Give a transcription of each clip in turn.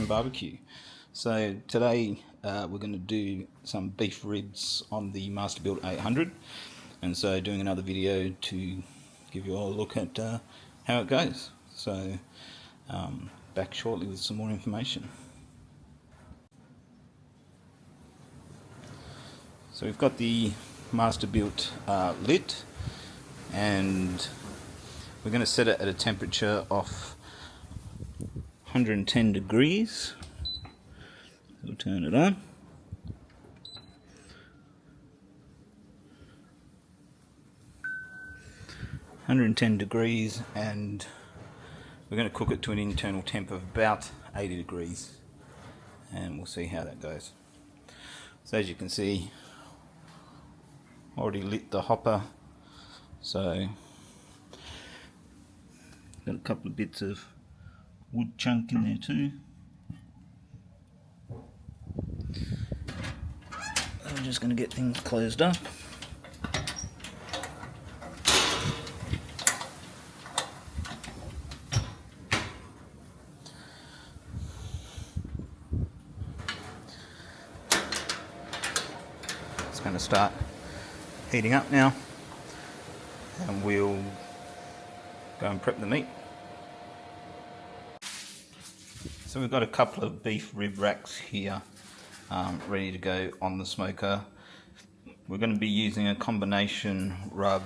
Home Barbecue. So today we're going to do some beef ribs on the Masterbuilt 800, and so doing another video to give you all a look at how it goes. So back shortly with some more information. So we've got the Masterbuilt lit, and we're going to set it at a temperature of 110 degrees. We'll turn it on. $110, and we're going to cook it to an internal temp of about 80 degrees, and we'll see how that goes. So as you can see, already lit the hopper, so got a couple of bits of wood chunk in there too. I'm just going to get things closed up. It's going to start heating up now, and we'll go and prep the meat. So we've got a couple of beef rib racks here ready to go on the smoker. We're going to be using a combination rub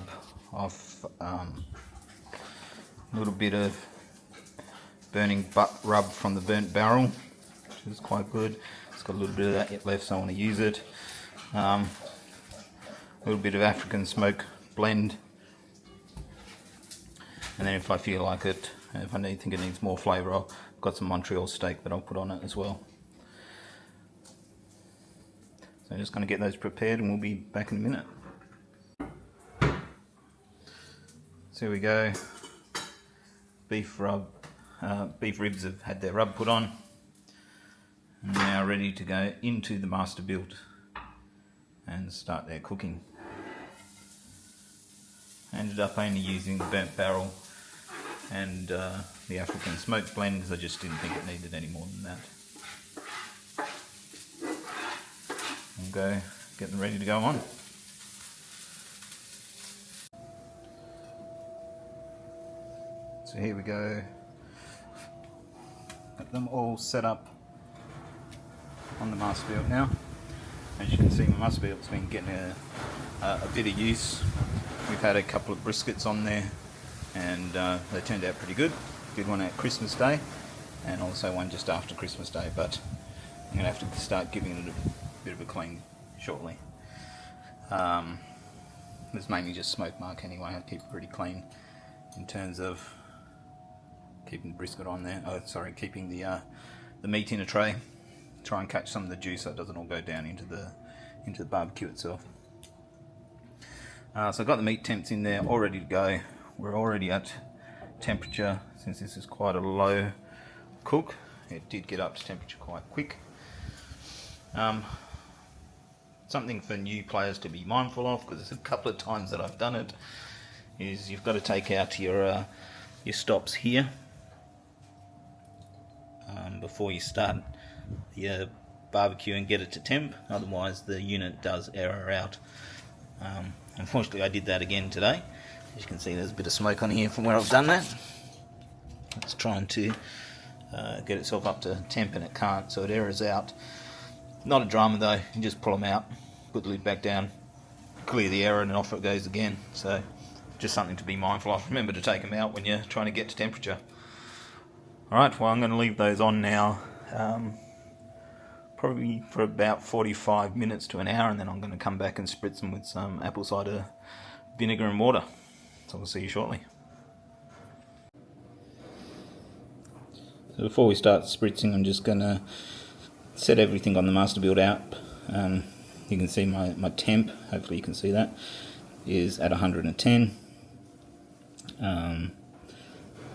of a little bit of burning butt rub from the burnt barrel, which is quite good. It's got a little bit of that left, so I want to use it. A little bit of African smoke blend, and then if I feel like it, if I think it needs more flavour, I've got some Montreal steak that I'll put on it as well. So I'm just going to get those prepared, and we'll be back in a minute. So here we go. Beef ribs have had their rub put on, and now ready to go into the Masterbuilt and start their cooking. I ended up only using the burnt barrel and the African smoke blend because I just didn't think it needed any more than that. We'll go get them ready to go on. So here we go. Got them all set up on the Masterbuilt now. As you can see, my Masterbuilt's been getting a bit of use. We've had a couple of briskets on there, and they turned out pretty good. Did one at Christmas Day, and also one just after Christmas Day, but I'm going to have to start giving it a bit of a clean shortly. It's mainly just smoke mark anyway. I keep it pretty clean in terms of keeping the brisket on there. Keeping the meat in a tray. Try and catch some of the juice so it doesn't all go down into the barbecue itself. So I've got the meat temps in there all ready to go. We're already at temperature. Since this is quite a low cook, it did get up to temperature quite quick. Something for new players to be mindful of, because there's a couple of times that I've done it, is you've got to take out your stops here before you start the barbecue and get it to temp, otherwise the unit does error out. Unfortunately I did that again today. As you can see, there's a bit of smoke on here from where I've done that. It's trying to get itself up to temp and it can't, so it errors out. Not a drama though, you just pull them out, put the lid back down, clear the error, and off it goes again. So just something to be mindful of. Remember to take them out when you're trying to get to temperature. Alright, well I'm going to leave those on now, probably for about 45 minutes to an hour, and then I'm going to come back and spritz them with some apple cider vinegar and water. So we'll see you shortly. So before we start spritzing, I'm just going to set everything on the Masterbuilt app. You can see my temp, hopefully you can see that, is at 110.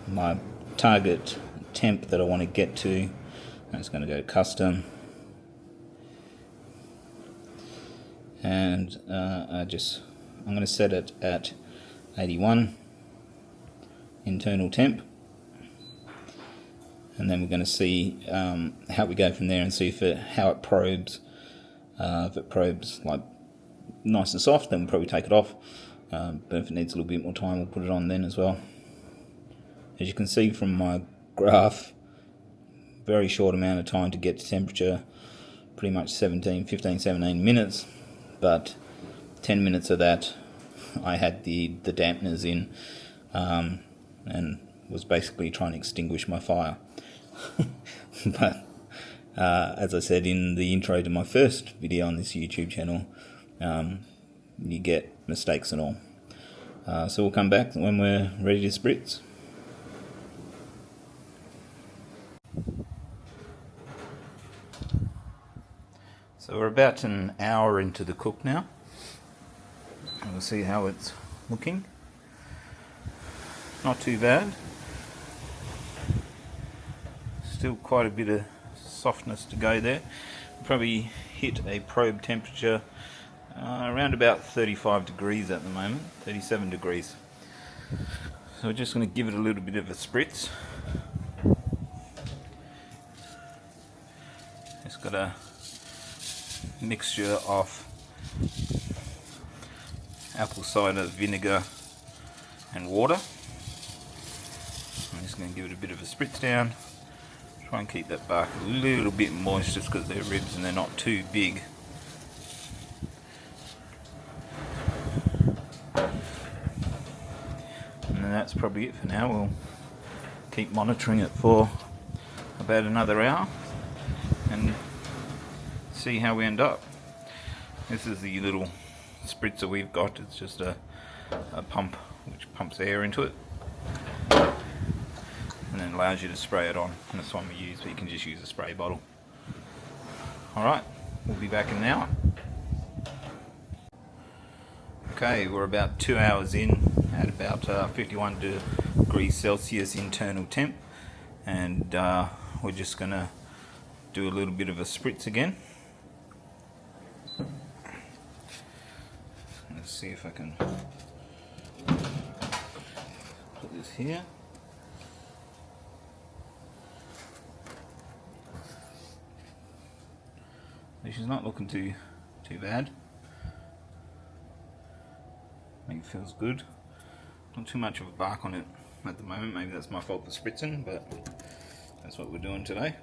My target temp that I want to get to, I'm just going to go custom, and I'm going to set it at 81 internal temp, and then we're going to see how we go from there and see how it probes. If it probes like nice and soft, then we'll probably take it off. But if it needs a little bit more time, we'll put it on then as well. As you can see from my graph, very short amount of time to get to temperature, pretty much 15, 17 minutes, but 10 minutes of that I had the dampeners in and was basically trying to extinguish my fire. But as I said in the intro to my first video on this YouTube channel, you get mistakes and all. So we'll come back when we're ready to spritz. So we're about an hour into the cook now. We'll see how it's looking. Not too bad. Still quite a bit of softness to go there. Probably hit a probe temperature around about 35 degrees at the moment, 37 degrees. So we're just going to give it a little bit of a spritz. It's got a mixture of apple cider vinegar and water. I'm just going to give it a bit of a spritz down. Try and keep that bark a little bit moist just because they're ribs and they're not too big. And then that's probably it for now. We'll keep monitoring it for about another hour and see how we end up. This is the little spritzer we've got. It's just a pump which pumps air into it and then allows you to spray it on. And that's one we use, but you can just use a spray bottle. Alright, we'll be back in an hour. Okay, we're about 2 hours in at about 51 degrees Celsius internal temp, and we're just going to do a little bit of a spritz again. Let's see if I can put this here. She's not looking too bad. I think it feels good. Not too much of a bark on it at the moment. Maybe that's my fault for spritzing, but that's what we're doing today.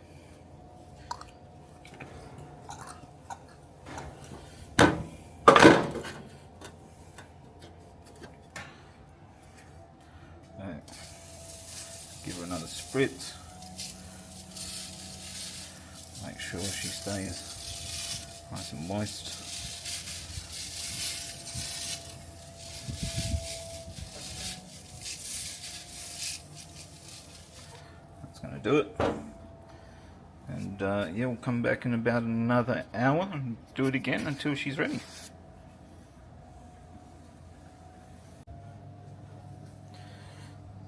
Right. Give her another spritz. Make sure she stays nice and moist. That's going to do it. And yeah, we'll come back in about another hour and do it again until she's ready.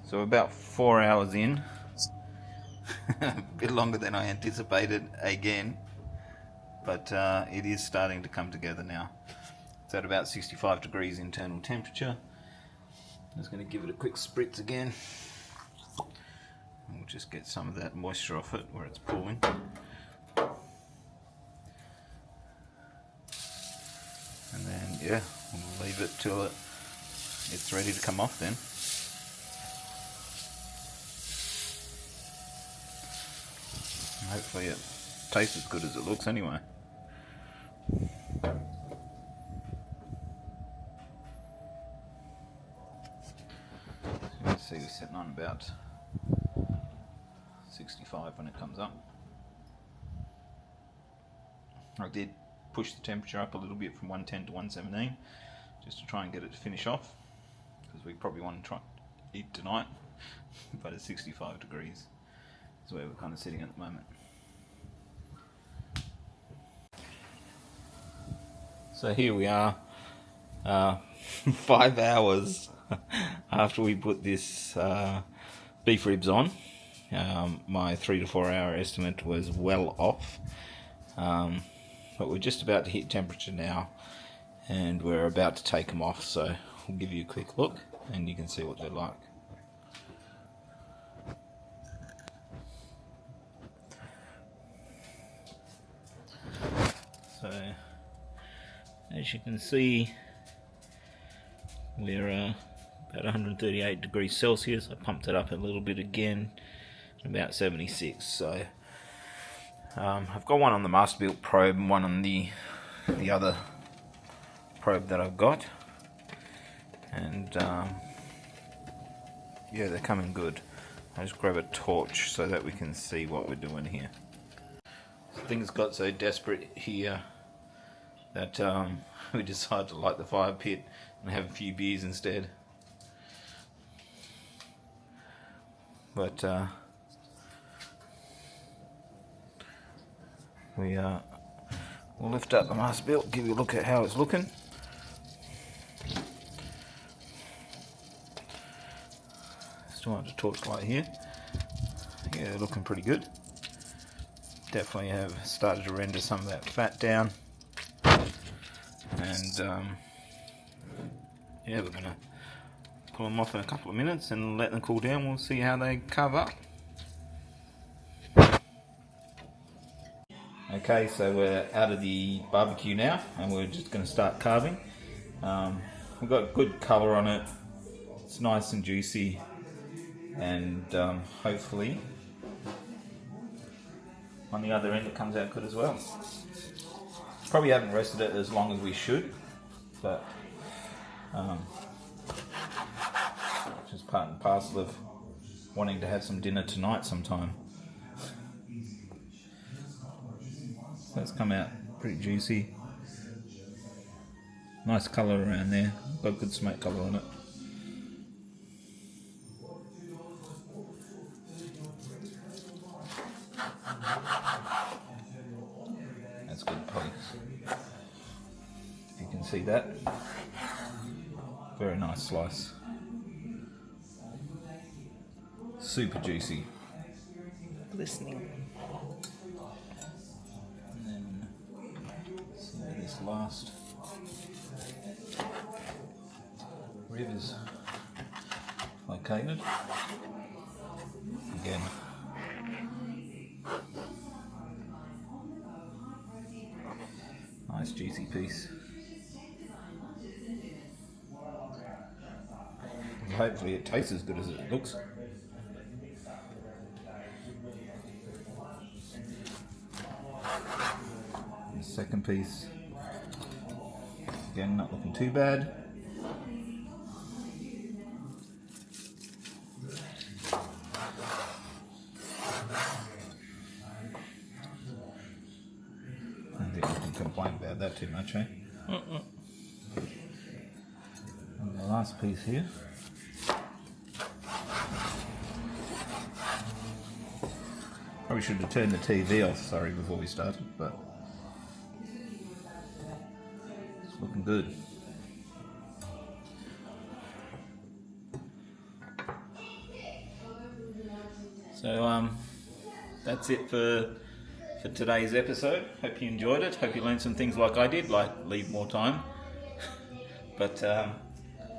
So about 4 hours in, a bit longer than I anticipated again, but it is starting to come together now. It's at about 65 degrees internal temperature. I'm just going to give it a quick spritz again. And we'll just get some of that moisture off it where it's pooling. And then yeah, we'll leave it till it's ready to come off then. Hopefully it tastes as good as it looks anyway. You can see we're sitting on about 65 when it comes up. I did push the temperature up a little bit from 110 to 117 just to try and get it to finish off, because we probably want to try to eat tonight. But at 65 degrees is where we're kind of sitting at the moment. So here we are, 5 hours after we put this beef ribs on. My 3 to 4 hour estimate was well off, but we're just about to hit temperature now and we're about to take them off, so we'll give you a quick look and you can see what they're like. So as you can see, we're about 138 degrees Celsius. I pumped it up a little bit again, about 76. So I've got one on the Masterbuilt probe and one on the other probe that I've got, and yeah, they're coming good. I'll just grab a torch so that we can see what we're doing here. Things got so desperate here that we decided to light the fire pit and have a few beers instead. But we'll lift up the Masterbuilt, give you a look at how it's looking. Still have the torchlight here. Yeah, they're looking pretty good. Definitely have started to render some of that fat down, and yeah, we're gonna pull them off in a couple of minutes and let them cool down. We'll see how they carve up. Okay, so we're out of the barbecue now, and we're just going to start carving. We've got good colour on it. It's nice and juicy, and hopefully on the other end it comes out good as well. Probably haven't rested it as long as we should, but just part and parcel of wanting to have some dinner tonight sometime. So it's come out pretty juicy. Nice colour around there. Got good smoke colour on it. That's good polish. If you can see that. Very nice slice. Super juicy. Glistening. And then see where this last rib is located. Again. Nice juicy piece. Hopefully it tastes as good as it looks. The second piece, again, not looking too bad. I don't think I can complain about that too much, eh? And the last piece here. Probably should have turned the TV off, sorry, before we started, but it's looking good. So that's it for today's episode. Hope you enjoyed it. Hope you learned some things like I did, like leave more time. But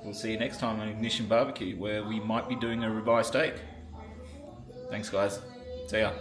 we'll see you next time on Ignition Barbecue, where we might be doing a ribeye steak. Thanks, guys. See ya.